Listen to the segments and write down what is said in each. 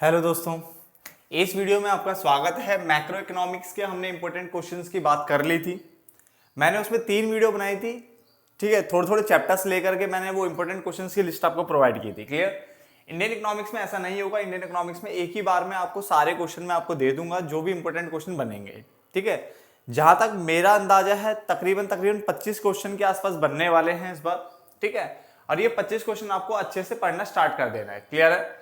Hello दोस्तों, इस video में आपका स्वागत है। मैक्रो इकोनॉमिक्स के हमने इंपॉर्टेंट क्वेश्चंस की बात कर ली थी। मैंने उसमें 3 वीडियो बनाई थी, ठीक है। थोड़े थोड़े चैप्टर्स लेकर के मैंने वो इंपॉर्टेंट क्वेश्चंस की लिस्ट आपको प्रोवाइड की थी। क्लियर? इंडियन इकोनॉमिक्स में ऐसा नहीं होगा। इंडियन इकोनॉमिक्स में एक ही बार में आपको सारे क्वेश्चन मैं आपको दे दूंगा, जो भी इंपॉर्टेंट क्वेश्चन बनेंगे, ठीक है। जहां तक मेरा अंदाजा है तकरीबन 25 क्वेश्चन के आसपास बनने वाले हैं इस बार, ठीक है। और ये 25 क्वेश्चन आपको अच्छे से पढ़ना स्टार्ट कर देना है। क्लियर है?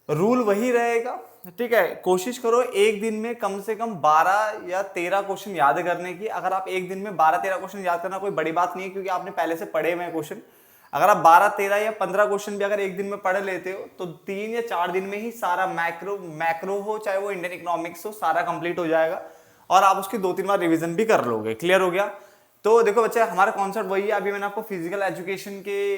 रूल वही रहेगा, ठीक है। कोशिश करो एक दिन में कम से कम 12 या 13 क्वेश्चन याद करने की। अगर आप एक दिन में 12-13 क्वेश्चन याद करना कोई बड़ी बात नहीं है, क्योंकि आपने पहले से पढ़े हुए हैं क्वेश्चन। अगर आप 12-13 या 15 क्वेश्चन भी अगर एक दिन में पढ़ लेते हो तो 3 या 4 दिन में ही सारा मैक्रो हो चाहे वो इंडियन इकोनॉमिक्स हो, सारा कंप्लीट हो जाएगा और आप उसकी 2-3 बार रिविजन भी कर लोगे। क्लियर हो गया? तो देखो बच्चे, हमारा कॉन्सेप्ट वही है। अभी मैंने आपको फिजिकल एजुकेशन के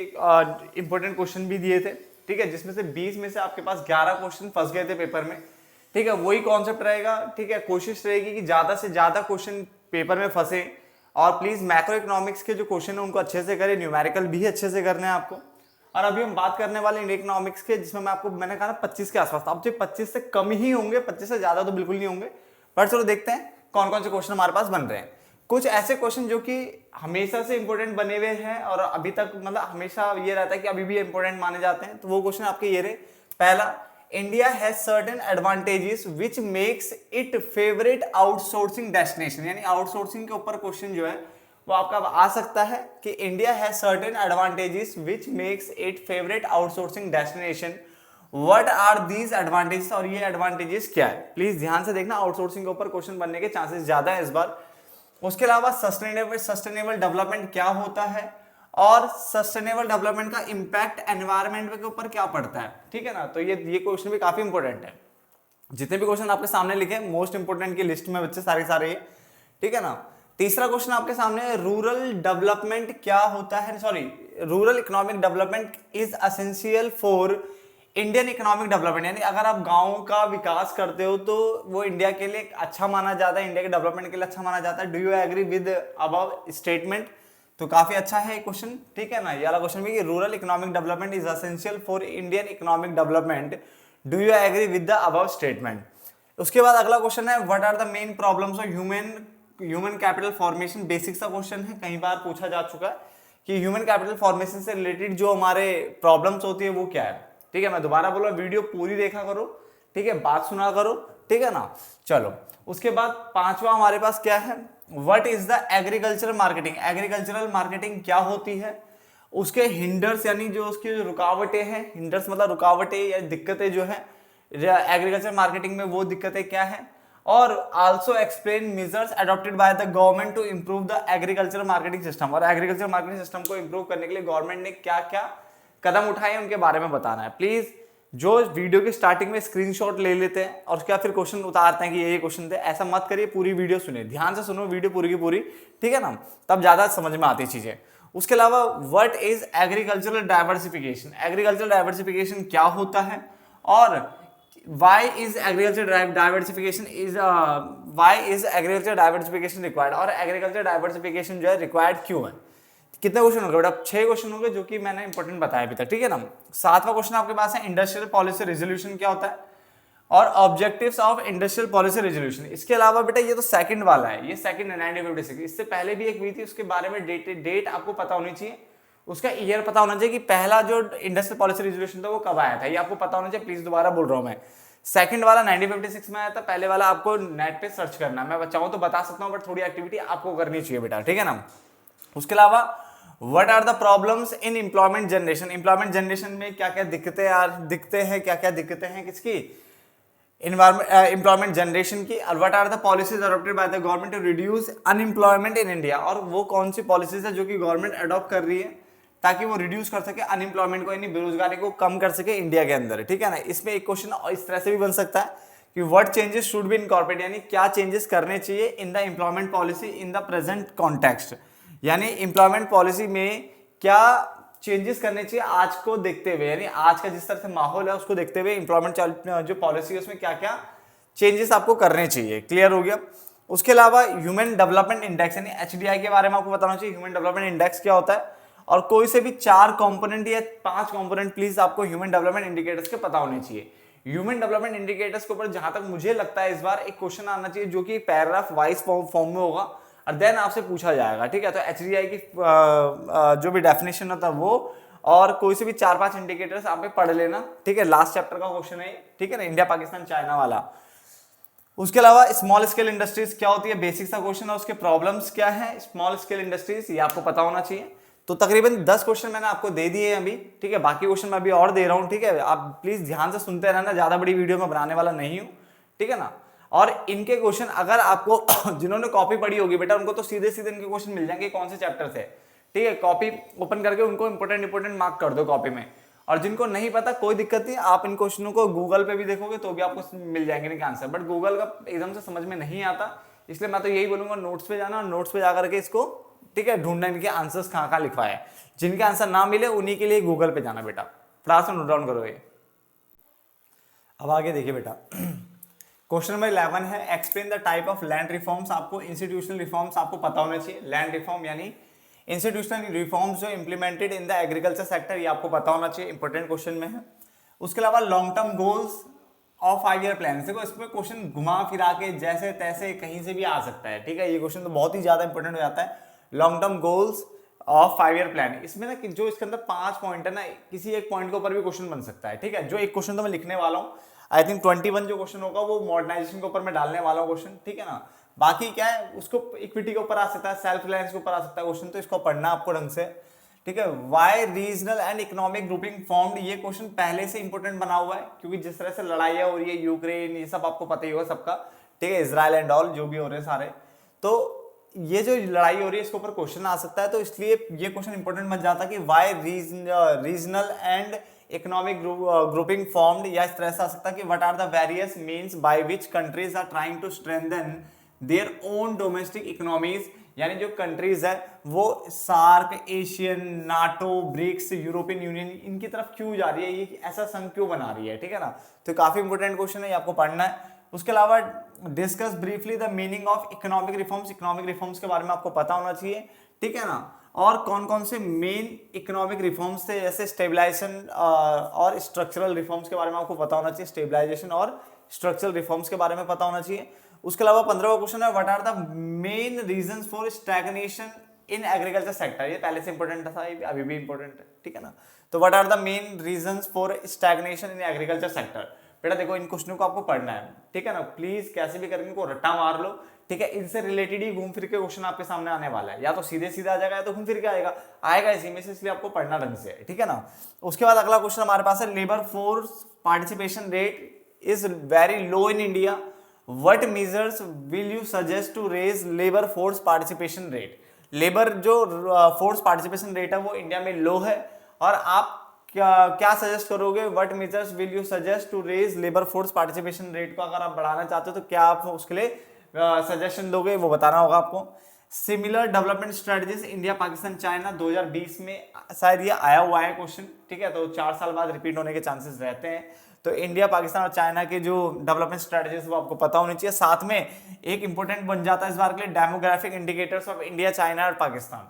इंपॉर्टेंट क्वेश्चन भी दिए थे, ठीक है, जिसमें से 20 में से आपके पास 11 क्वेश्चन फंस गए थे पेपर में, ठीक है। वही कॉन्सेप्ट रहेगा, ठीक है। कोशिश रहेगी कि ज्यादा से ज्यादा क्वेश्चन पेपर में फंसे और प्लीज मैक्रो इकोनॉमिक्स के जो क्वेश्चन है उनको अच्छे से करें, न्यूमेरिकल भी अच्छे से करने हैं आपको। और अभी हम बात करने वाले इंडियन इकोनॉमिक्स के, जिसमें मैंने कहा ना 25 के आसपास। अब जो 25 से कम ही होंगे, 25 से ज्यादा तो बिल्कुल नहीं होंगे। पर चलो देखते हैं कौन कौन से क्वेश्चन हमारे पास बन रहे हैं। कुछ ऐसे क्वेश्चन जो कि हमेशा से इंपॉर्टेंट बने हुए हैं और अभी तक मतलब हमेशा ये रहता है कि अभी भी इंपॉर्टेंट माने जाते हैं, तो वो क्वेश्चन आपके ये रहे। पहला, India has certain advantages which makes it favourite outsourcing destination. यानी आउटसोर्सिंग के ऊपर क्वेश्चन जो है वो आपका आ सकता है कि India has certain advantages which makes it favourite outsourcing destination. What are these advantages, और ये एडवांटेजेस क्या है? प्लीज ध्यान से देखना, आउटसोर्सिंग के ऊपर क्वेश्चन बनने के चांसेस ज्यादा है इस बार। उसके अलावा सस्टेनेबल डेवलपमेंट क्या होता है और सस्टेनेबल डेवलपमेंट का इंपैक्ट एनवायरनमेंट के ऊपर क्या पड़ता है, ठीक है ना। तो ये क्वेश्चन भी काफी इंपॉर्टेंट है। जितने भी क्वेश्चन आपके सामने लिखे मोस्ट इंपोर्टेंट की लिस्ट में बच्चे सारे, ठीक है ना। तीसरा क्वेश्चन आपके सामने है, रूरल डेवलपमेंट क्या होता है, sorry, rural economic development is essential for Indian economic development. यानी अगर आप गांव का विकास करते हो तो वो इंडिया के लिए अच्छा माना जाता है, इंडिया के डेवलपमेंट के लिए अच्छा माना जाता है। Do you agree with above statement? तो काफी अच्छा है क्वेश्चन, ठीक है ना। ये वाला क्वेश्चन भी कि rural economic development is essential for Indian economic development. Do you agree with the above statement? उसके बाद अगला क्वेश्चन है, what are the main problems of human capital formation. Basic सा क्वेश्चन है, कई बार पूछा जा चुका है कि ह्यूमन कैपिटल फॉर्मेशन से रिलेटेड जो हमारे प्रॉब्लम्स होती है वो क्या है, ठीक है। मैं दोबारा बोल रहा हूं, वीडियो पूरी देखा करो, ठीक है, बात सुना करो, ठीक है ना। चलो, उसके बाद पांचवा हमारे पास क्या है, what is the agricultural marketing. Agricultural marketing क्या होती है, उसके हिंडर्स यानी जो उसकी जो रुकावटें हैं, हिंडर्स मतलब रुकावटें या दिक्कतें जो है एग्रीकल्चर मार्केटिंग में, वो दिक्कतें क्या है। और also explain measures adopted by the government to improve the agriculture marketing system. और एग्रीकल्चर मार्केटिंग सिस्टम को इंप्रूव करने के लिए गवर्नमेंट ने क्या क्या कदम उठाए उनके बारे में बताना है। प्लीज जो वीडियो की स्टार्टिंग में स्क्रीनशॉट ले लेते हैं और उसके बाद फिर क्वेश्चन उतारते हैं कि ये क्वेश्चन थे, ऐसा मत करिए। पूरी वीडियो सुनिए, ध्यान से सुनो वीडियो पूरी की पूरी, ठीक है ना, तब ज्यादा समझ में आती चीजें। उसके अलावा what is agricultural diversification. Agricultural diversification क्या होता है और why is agriculture diversification required, और एग्रीकल्चर डाइवर्सिफिकेशन जो है रिक्वायर्ड क्यों है। कितने क्वेश्चन हो गए बेटा? 6 क्वेश्चन हो गए जो कि मैंने इंपॉर्टेंट बताया अभी तक, ठीक है ना। 7वां क्वेश्चन आपके पास है, इंडस्ट्रियल पॉलिसी रेजोल्यूशन क्या होता है और objectives of industrial policy resolution. इसके अलावा बेटा ये तो सेकंड वाला है, ये सेकंड है 1956। इससे पहले भी एक हुई थी, उसके बारे में डेट आपको पता होनी चाहिए, उसका ईयर पता होना चाहिए कि पहला जो इंडस्ट्रियल पॉलिसी रेजोल्यूशन था वो कब आया था, ये आपको पता होना चाहिए। प्लीज दोबारा बोल रहा हूं मैं, सेकंड वाला 1956 में आया था, पहले वाला आपको नेट पे सर्च करना। मैं चाहूं तो बता सकता हूं बट थोड़ी एक्टिविटी आपको करनी चाहिए बेटा, ठीक है ना। उसके अलावा what are the problems in employment generation. Employment generation में क्या क्या दिक्कतें हैं, क्या क्या दिक्कतें हैं किसकी, एम्प्लॉयमेंट जनरेशन की। What are the policies adopted by the government to reduce unemployment in India, और वो कौन सी पॉलिसीज है जो कि गवर्नमेंट अडॉप्ट कर रही है ताकि वो रिड्यूस कर सके अनएम्प्लॉयमेंट को, यानी बेरोजगारी को कम कर सके इंडिया के अंदर, ठीक है ना। इसमें एक क्वेश्चन इस तरह से भी बन सकता है कि what changes should be incorporate, यानी क्या चेंजेस करने चाहिए in the employment policy in the present context. यानी एम्प्लॉयमेंट पॉलिसी में क्या चेंजेस करने चाहिए आज को देखते हुए, यानी आज का जिस तरह से माहौल है उसको देखते हुए एम्प्लॉयमेंट जो पॉलिसी है उसमें क्या क्या चेंजेस आपको करने चाहिए। क्लियर हो गया? उसके अलावा ह्यूमन डेवलपमेंट इंडेक्स यानी एचडीआई के बारे में आपको बताना चाहिए। ह्यूमन डेवलपमेंट इंडेक्स क्या होता है, और कोई से भी 4 कंपोनेंट या 5 कंपोनेंट प्लीज आपको ह्यूमन डेवलपमेंट इंडिकेटर्स के पता होने चाहिए। ह्यूमन डेवलपमेंट इंडिकेटर्स के ऊपर जहां तक मुझे लगता है इस बार एक क्वेश्चन आना चाहिए जो कि पैराग्राफ वाइज फॉर्म में होगा और देन आपसे पूछा जाएगा, ठीक है। तो HDI की जो भी डेफिनेशन होता है वो, और कोई से भी 4-5 इंडिकेटर्स आप पे पढ़ लेना, ठीक है। लास्ट चैप्टर का क्वेश्चन है, ठीक है ना, इंडिया पाकिस्तान चाइना वाला। उसके अलावा स्मॉल स्केल इंडस्ट्रीज क्या होती है, बेसिक सा क्वेश्चन है, उसके प्रॉब्लम्स क्या है, स्मॉल स्केल इंडस्ट्रीज ये आपको पता होना चाहिए। तो तकरीबन 10 क्वेश्चन मैंने आपको दे दिए हैं अभी, ठीक है। बाकी क्वेश्चन मैं अभी और दे रहा हूं, ठीक है। आप प्लीज ध्यान से सुनते रहना, ज्यादा बड़ी वीडियो में बनाने वाला नहीं हूं, ठीक है ना। और इनके क्वेश्चन अगर आपको जिन्होंने कॉपी पढ़ी होगी बेटा उनको तो सीधे सीधे इनके क्वेश्चन मिल जाएंगे कौन से चैप्टर से, ठीक है। कॉपी ओपन करके उनको इंपोर्टेंट मार्क कर दो कॉपी में। और जिनको नहीं पता कोई दिक्कत नहीं, आप इन क्वेश्चनों को गूगल पे भी देखोगे तो भी आपको मिल जाएंगे इनके आंसर, बट गूगल का एकदम से समझ में नहीं आता, इसलिए मैं तो यही बोलूंगा नोट्स पे जाना और नोट्स पे जाकर के इसको, ठीक है, ढूंढना इनके आंसर्स कहाँ लिखवा है। जिनके आंसर ना मिले उन्हीं के लिए गूगल पे जाना बेटा, फटाफट से नोट डाउन करो ये। अब आगे देखिए बेटा, क्वेश्चन नंबर 11 है explain the type of land reforms. आपको इंस्टीट्यूशनल रिफॉर्म्स आपको पता होना चाहिए। लैंड रिफॉर्म यानी इंस्टीट्यूशनल रिफॉर्म्स जो implemented in the agriculture sector, ये आपको पता होना चाहिए, इंपॉर्टेंट क्वेश्चन में है। उसके अलावा long term goals of 5 year plan, देखो इसमें क्वेश्चन घुमा फिरा के जैसे तैसे कहीं से भी आ सकता है, ठीक है। ये क्वेश्चन तो बहुत ही ज्यादा इंपॉर्टेंट हो जाता है, long term goals of 5 year plan. इसमें ना जो इसके अंदर 5 पॉइंट है ना, किसी एक पॉइंट के ऊपर भी क्वेश्चन बन सकता है, ठीक है। जो एक क्वेश्चन तो मैं लिखने वाला हूँ, आई थिंक 21 जो क्वेश्चन होगा वो मॉडर्नाइजेशन के ऊपर मैं डालने वाला हूँ क्वेश्चन, ठीक है ना। बाकी क्या है, उसको इक्विटी के ऊपर आ सकता है, सेल्फ रिलायंस के ऊपर आ सकता है क्वेश्चन, तो इसको पढ़ना आपको ढंग से, ठीक है। Why regional and economic grouping formed, ये क्वेश्चन पहले से इंपॉर्टेंट बना हुआ है क्योंकि जिस तरह से लड़ाइयां हो रही है यूक्रेन, ये सब आपको पता ही होगा सबका, ठीक है, इजराइल एंड ऑल जो भी हो रहे हैं सारे, तो ये जो लड़ाई हो रही है इसके ऊपर क्वेश्चन आ सकता है, तो इसलिए ये क्वेश्चन इंपॉर्टेंट बन जाता है कि why regional and economic grouping formed, या इस तरह से आ सकता है कि what are the various means by which countries are trying to strengthen their own domestic economies, यानी जो कंट्रीज है वो SAARC, ASEAN, NATO, BRICS, European Union, इनकी तरफ क्यों जा रही है, ये ऐसा संघ क्यों बना रही है, ठीक है ना। तो काफी इंपॉर्टेंट क्वेश्चन है, ये आपको पढ़ना है। उसके अलावा discuss briefly the meaning of economic reforms, economic reforms के बारे में आपको पता होना चाहिए, ठीक है ना। और कौन कौन से मेन इकोनॉमिक रिफॉर्म्स थे, जैसे स्टेबलाइजेशन और स्ट्रक्चरल रिफॉर्म्स के बारे में आपको पता होना चाहिए, स्टेबलाइजेशन और स्ट्रक्चरल रिफॉर्म्स के बारे में पता होना चाहिए। उसके अलावा 15वां क्वेश्चन है what are the main reasons for stagnation in agriculture sector, ये पहले से इंपॉर्टेंट था, ये अभी भी इंपॉर्टेंट है, ठीक है ना। तो what are the main reasons for stagnation in agriculture sector, बेटा देखो इन क्वेश्चनों को आपको पढ़ना है, ठीक है ना। प्लीज कैसे भी करके इनको रट्टा मार लो, ठीक है। इनसे रिलेटेड ही घूम फिर के क्वेश्चन आपके सामने आने वाला है, या तो सीधे सीधा आ जाएगा या तो घूम फिर के आएगा इसी में से, इसलिए आपको पढ़ना ढंग से, ठीक है ना। उसके बाद अगला क्वेश्चन हमारे पास है labour force participation rate is very low in India, what measures will you suggest to raise labour force participation rate. Labour जो फोर्स पार्टिसिपेशन रेट है वो इंडिया में लो है, और आप क्या सजेस्ट करोगे, what measures will you suggest to raise labour force participation rate को अगर आप बढ़ाना चाहते हो तो क्या आप उसके लिए सजेशन दोगे, वो बताना होगा आपको। Similar development strategies India Pakistan China 2020 में शायद ये आया हुआ है क्वेश्चन, ठीक है। तो 4 साल बाद रिपीट होने के चांसेस रहते हैं, तो इंडिया पाकिस्तान और चाइना के जो डेवलपमेंट स्ट्रेटजीज वो आपको पता होनी चाहिए। साथ में एक इंपॉर्टेंट बन जाता है इस बार के लिए demographic indicators of India, China और पाकिस्तान,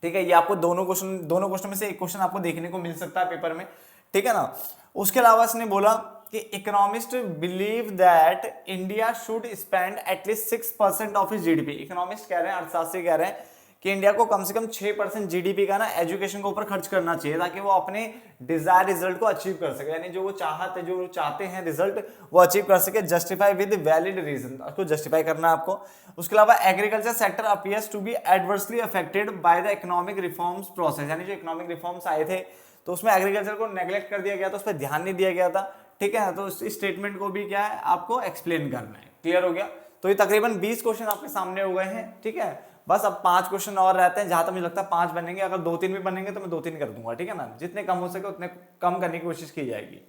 ठीक है। ये आपको दोनों क्वेश्चन में से एक क्वेश्चन आपको देखने को मिल सकता है पेपर में, ठीक है ना। उसके अलावा इसने बोला कि economist believe that India should spend at least 6% of is GDP. Economist कह रहे हैं, अर्थशास्त्री कह रहे हैं कि इंडिया को कम से कम 6% जीडीपी का ना एजुकेशन के ऊपर खर्च करना चाहिए, ताकि वो अपने डिजायर रिजल्ट को अचीव कर सके, यानी जो वो चाहते हैं रिजल्ट वो अचीव कर सके, जस्टिफाई विद वैलिड रीजन, उसको जस्टिफाई करना है आपको। उसके अलावा agriculture sector appears to be adversely affected by the economic reforms process, यानी जो इकोनॉमिक रिफॉर्म्स आए थे तो उसमें एग्रीकल्चर को नेग्लेक्ट कर दिया गया था, उस पर ध्यान नहीं दिया गया था, ठीक है। तो इस स्टेटमेंट को भी क्या है आपको एक्सप्लेन करना है, क्लियर हो गया। तो ये तकरीबन 20 क्वेश्चन आपके सामने हो गए हैं, ठीक है। बस अब 5 क्वेश्चन और रहते हैं, जहां तक मुझे लगता है 5 बनेंगे, अगर 2-3 भी बनेंगे तो मैं 2-3 कर दूंगा, ठीक है ना। जितने कम हो सके उतने कम करने की कोशिश की जाएगी।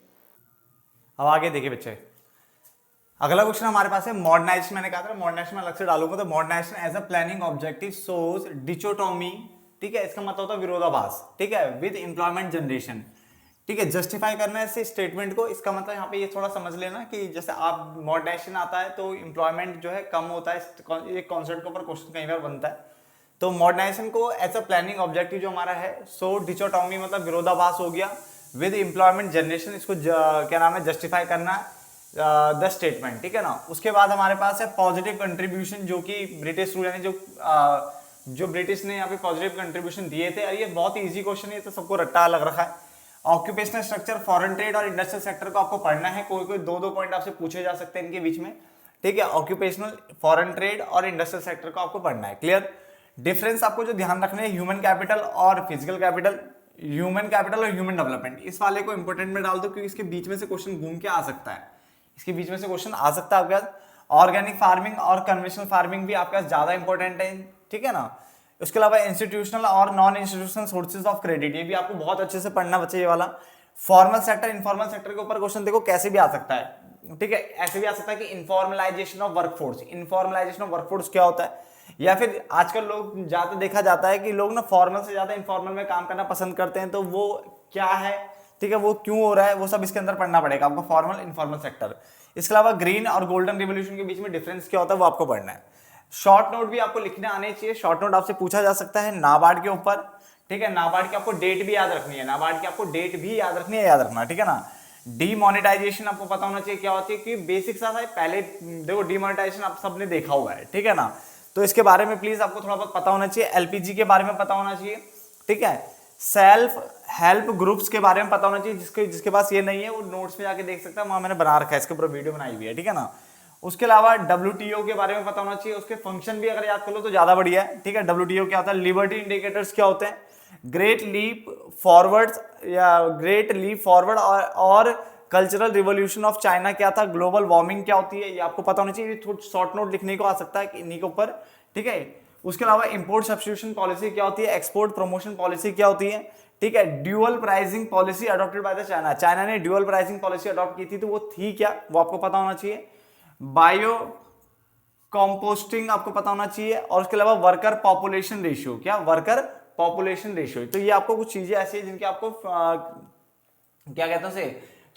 अब आगे देखिए बच्चे, अगला क्वेश्चन हमारे पास है मॉडर्नाइजेशन। मैंने कहा था मॉडर्नाइजेशन अलग से डालूंगा, तो modernization as a planning objective shows dichotomy, ठीक है। इसका मतलब होता है विरोधाभास, ठीक है, विद एम्प्लॉयमेंट जनरेशन, ठीक है। जस्टिफाई करना है इस स्टेटमेंट को, इसका मतलब यहाँ पे ये थोड़ा समझ लेना कि जैसे आप मॉडर्नाइजेशन आता है तो एम्प्लॉयमेंट जो है कम होता है, एक कॉन्सेप्ट के ऊपर क्वेश्चन कई बार बनता है। तो मॉडर्नाइजेशन को एज अ प्लानिंग ऑब्जेक्टिव जो हमारा है, सो डिचोटोमी मतलब विरोधाभास हो गया, विद एम्प्लॉयमेंट जनरेशन, इसको क्या नाम है, जस्टिफाई करना द स्टेटमेंट, ठीक है ना। उसके बाद हमारे पास है पॉजिटिव कंट्रीब्यूशन, जो कि ब्रिटिश रूल यानी जो ब्रिटिश ने यहाँ पे पॉजिटिव कंट्रीब्यूशन दिए थे। और ये बहुत ही इजी क्वेश्चन है, तो सबको रट्टा लग रखा है। ऑक्यूपेशनल स्ट्रक्चर, फॉरेन ट्रेड और इंडस्ट्रियल सेक्टर को आपको पढ़ना है। कोई कोई दो पॉइंट आपसे पूछे जा सकते हैं इनके बीच में, ठीक है। ऑक्यूपेशनल, फॉरेन ट्रेड और इंडस्ट्रियल सेक्टर को आपको पढ़ना है। क्लियर। डिफरेंस आपको जो ध्यान रखना है, ह्यूमन कैपिटल और फिजिकल कैपिटल, ह्यूमन कैपिटल और ह्यूमन डेवलपमेंट। इस वाले को इंपोर्टेंट में डाल दो, क्योंकि इसके बीच में से क्वेश्चन घूम के आ सकता है। इसके बीच में से क्वेश्चन आ सकता है आपके पास। ऑर्गेनिक फार्मिंग और कन्वेंशनल फार्मिंग भी आपके पास ज्यादा इंपॉर्टेंट है, ठीक है ना। उसके अलावा इंस्टीट्यूशनल और non institutional sources of credit, ये भी आपको बहुत अच्छे से पढ़ना बच्चे, ये वाला। फॉर्मल सेक्टर, इनफॉर्मल सेक्टर के ऊपर क्वेश्चन देखो कैसे भी आ सकता है, ठीक है। ऐसे भी आ सकता है कि informalisation of workforce, informalisation of workforce क्या होता है। या फिर आजकल लोग ज्यादा देखा जाता है कि लोग ना फॉर्मल से ज्यादा इनफॉर्मल में काम करना पसंद करते हैं, तो वो क्या है, ठीक है, वो क्यों हो रहा है, वो सब इसके अंदर पढ़ना पड़ेगा आपको, फॉर्मल इनफॉर्मल सेक्टर। इसके अलावा ग्रीन और गोल्डन रिवोल्यूशन के बीच में डिफरेंस क्या होता है वो आपको पढ़ना है। शॉर्ट नोट भी आपको लिखने आने चाहिए। शॉर्ट नोट आपसे पूछा जा सकता है नाबार्ड के ऊपर, ठीक है। नाबार्ड की आपको डेट भी याद रखनी है, नाबार्ड की आपको डेट भी याद रखनी है, याद रखना, ठीक है ना। डीमोनेटाइजेशन आपको पता होना चाहिए क्या होती है, कि बेसिक सा है। पहले देखो डीमोनेटाइजेशन आप सबने देखा हुआ है, ठीक है ना। तो इसके बारे में प्लीज आपको थोड़ा बहुत पता होना चाहिए। एलपीजी के बारे में पता होना चाहिए, ठीक है। सेल्फ हेल्प ग्रुप्स के बारे में पता होना चाहिए। जिसके पास ये नहीं है वो नोट्स में जाके देख सकता है, वहां मैंने बना रखा है, इसके ऊपर वीडियो बनाई हुई है, ठीक है ना। उसके अलावा WTO के बारे में पता होना चाहिए, उसके फंक्शन भी अगर याद कर लो तो ज्यादा बढ़िया है, ठीक है। WTO क्या होता है, लिबर्टी इंडिकेटर्स क्या होते हैं, ग्रेट लीप फॉरवर्ड या ग्रेट लीप फॉरवर्ड, और कल्चरल रिवोल्यूशन ऑफ चाइना क्या था, ग्लोबल वार्मिंग क्या होती है, ये आपको पता होना चाहिए। थोड़ा शॉर्ट नोट लिखने को आ सकता है इन्हीं के ऊपर, ठीक है। उसके अलावा इंपोर्ट सब्स्टिट्यूशन पॉलिसी क्या होती है, एक्सपोर्ट प्रमोशन पॉलिसी क्या होती है, ठीक है। Dual pricing policy adopted by the China, China ने ड्यूअल प्राइसिंग पॉलिसी अडॉप्ट की थी, तो वो थी क्या, वो आपको पता होना चाहिए। बायो कंपोस्टिंग आपको पता होना चाहिए। और उसके अलावा वर्कर पॉपुलेशन रेशियो, क्या, वर्कर पॉपुलेशन रेशियो। तो ये आपको कुछ चीजें ऐसी है जिनकी आपको क्या कहते हैं उसे,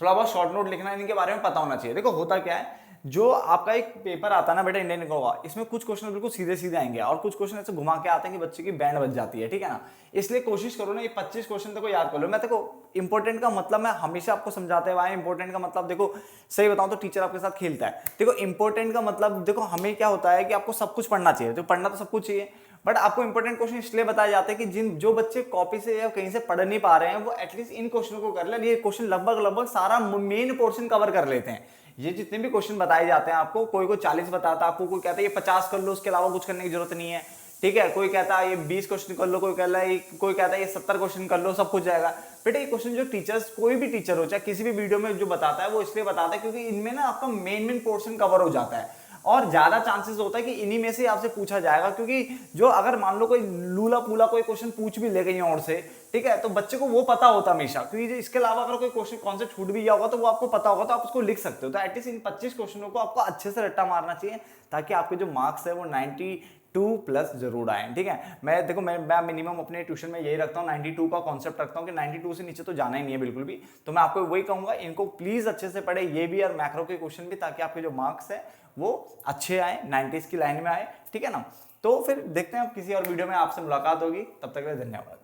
थोड़ा बहुत शॉर्ट नोट लिखना, इनके बारे में पता होना चाहिए। देखो होता क्या है, जो आपका एक पेपर आता है ना बेटा इंडियन का, इसमें कुछ क्वेश्चन बिल्कुल सीधे सीधे आएंगे और कुछ क्वेश्चन ऐसे घुमा के आते हैं कि बच्चे की बैंड बज जाती है, ठीक है ना। इसलिए कोशिश करो ना ये 25 क्वेश्चन तक याद कर लो। मैं देखो इंपॉर्टेंट का मतलब मैं हमेशा आपको समझाते हुए आया, इंपॉर्टेंट का मतलब देखो सही बताऊं तो टीचर आपके साथ खेलता है। देखो इंपॉर्टेंट का मतलब देखो हमें क्या होता है कि आपको सब कुछ पढ़ना चाहिए, तो पढ़ना तो सब कुछ चाहिए, बट आपको इंपॉर्टेंट क्वेश्चन इसलिए बताए जाते हैं कि जो बच्चे कॉपी से या कहीं से पढ़ नहीं पा रहे हैं वो एटलीस्ट इन क्वेश्चनों को कर ले। ये क्वेश्चन लगभग सारा मेन पोर्शन कवर कर लेते हैं। ये जितने भी क्वेश्चन बताए जाते हैं आपको, कोई 40 बताता है आपको, कोई कहता है ये 50 कर लो, उसके अलावा कुछ करने की जरूरत नहीं है, ठीक है। कोई कहता है ये 20 क्वेश्चन कर लो, कोई कहता है ये 70 क्वेश्चन कर लो, सब कुछ जाएगा। बेटा ये क्वेश्चन जो टीचर्स, कोई भी टीचर हो चाहे किसी भी वीडियो में जो बताता है वो इसलिए बताता है क्योंकि इनमें ना आपका मेन पोर्शन कवर हो जाता है और ज्यादा चांसेस होता है कि इन्हीं में से आपसे पूछा जाएगा। क्योंकि जो अगर मान लो कोई लूला पूला कोई क्वेश्चन पूछ भी ले कहीं और से, ठीक है, तो बच्चे को वो पता होता हमेशा, क्योंकि इसके अलावा अगर कोई क्वेश्चन कॉन्सेप्ट छूट भी गया होगा तो वो आपको पता होगा, तो आप उसको लिख सकते हो। तो एटलीस्ट इन 25 क्वेश्चनों को आपको अच्छे से रट्टा मारना चाहिए ताकि आपके जो मार्क्स है वो 92+ जरूर आए, ठीक है। मैं देखो मैं मिनिमम अपने ट्यूशन में यही रखता हूँ, 92 का कॉन्सेप्ट रखता हूँ कि 92 से नीचे तो जाना ही नहीं है बिल्कुल भी। तो मैं आपको वही कहूंगा, इनको प्लीज अच्छे से पढ़े, ये भी और मैक्रो के क्वेश्चन भी, ताकि आपके जो मार्क्स है वो अच्छे आए, 90s की लाइन में आए, ठीक है ना। तो फिर देखते हैं किसी और वीडियो में आपसे मुलाकात होगी, तब तक के लिए धन्यवाद।